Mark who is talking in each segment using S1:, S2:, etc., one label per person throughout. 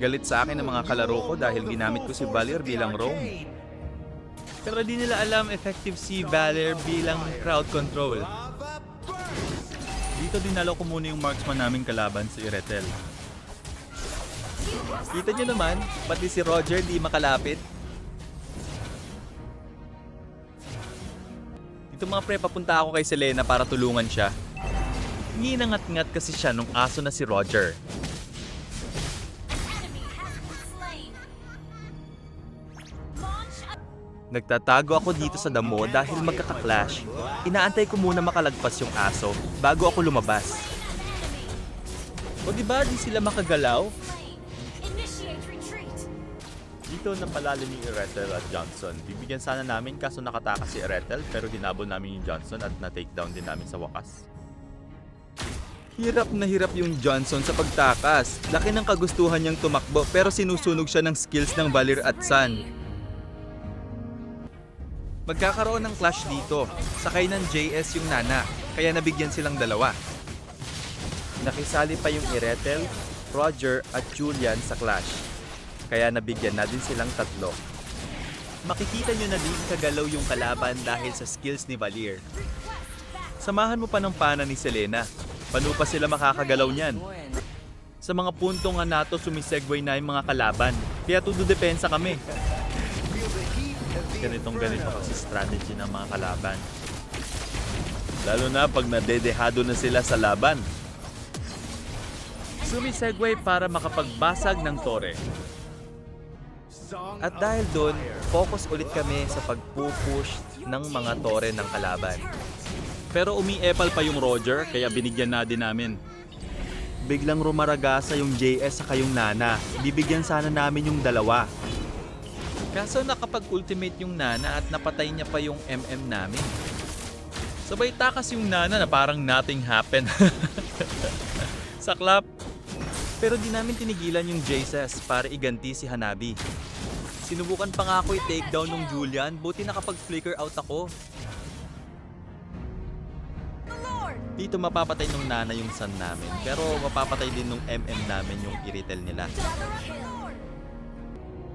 S1: Galit sa akin ang mga kalaro ko dahil ginamit ko si Valier bilang roam. Pero di nila alam effective si Valier bilang crowd control. Dito dinalo ko muna yung marksman naming kalaban si Iretel. Kita nyo naman, pati si Roger di makalapit. Dito mga pre, papunta ako kay Selena para tulungan siya. Nginangat-ngat kasi siya nung aso na si Roger. Nagtatago ako dito sa damo dahil magkaka-clash. Inaantay ko muna makalagpas yung aso bago ako lumabas. O diba di sila makagalaw? Dito napalalim yung Iretel at Johnson. Bibigyan sana namin kaso nakatakas si Iretel pero hinabol namin yung Johnson at na-takedown din namin sa wakas. Hirap na hirap yung Johnson sa pagtakas. Laki ng kagustuhan niyang tumakbo pero sinusunog siya ng skills ng Valier at Sun. Magkakaroon ng clash dito. Sakay ng JS yung Nana, kaya nabigyan silang dalawa. Nakisali pa yung Iretel, Roger at Julian sa clash. Kaya nabigyan na din silang tatlo. Makikita nyo na din kagalaw yung kalaban dahil sa skills ni Valier. Samahan mo pa ng pana ni Selena. Paano pa sila makakagalaw niyan? Sa mga punto nga nato sumisegway na yung mga kalaban. Kaya tudo-depensa kami. Ganito kasi strategy ng mga kalaban. Lalo na pag nadedehado na sila sa laban. Sumisegway para makapagbasag ng tore. At dahil doon, focus ulit kami sa pagpupush ng mga tore ng kalaban. Pero umiepal pa yung Roger, kaya binigyan na din namin. Biglang rumaragasa yung JS sa yung Nana. Bibigyan sana namin yung dalawa. Kaso nakapag-ultimate yung Nana at napatay niya pa yung MM namin. Sabay takas yung Nana na parang nothing happened. Saklap. Pero di namin tinigilan yung JSS para iganti si Hanabi. Sinubukan pa nga ako i-takedown ng Julian, buti nakapag-flicker out ako. Dito mapapatay nung Nana yung Sun namin, pero mapapatay din nung MM namin yung Iretel nila.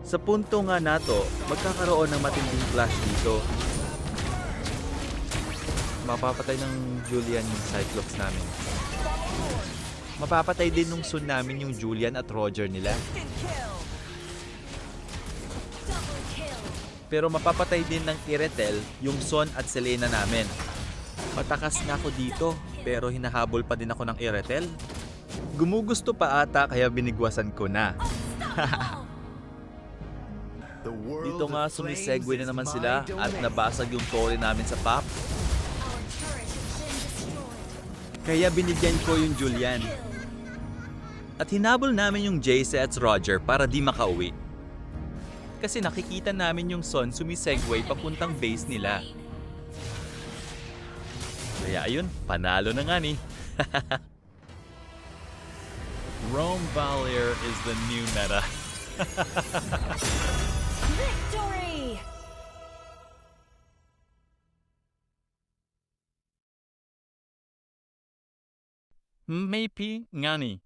S1: Sa punto nga nato, magkakaroon ng matinding clash dito. Mapapatay ng Julian yung Cyclops namin. Mapapatay din nung Sun namin yung Julian at Roger nila. Pero mapapatay din ng Iretel yung Sun at Selena namin. Matakas na ako dito, pero hinahabol pa din ako ng Iretel. Gumugusto pa ata kaya binigwasan ko na. Dito nga sumisegway na naman sila at nabasag yung tore namin sa pop. Kaya binigyan ko yung Julian. At hinabol namin yung Jace at Roger para di makauwi. Kasi nakikita namin yung Sun sumisegway papuntang base nila. Kaya ayun, panalo na nga ni. Roam Valier is the new meta.
S2: Victory!
S1: Maybe nga ni.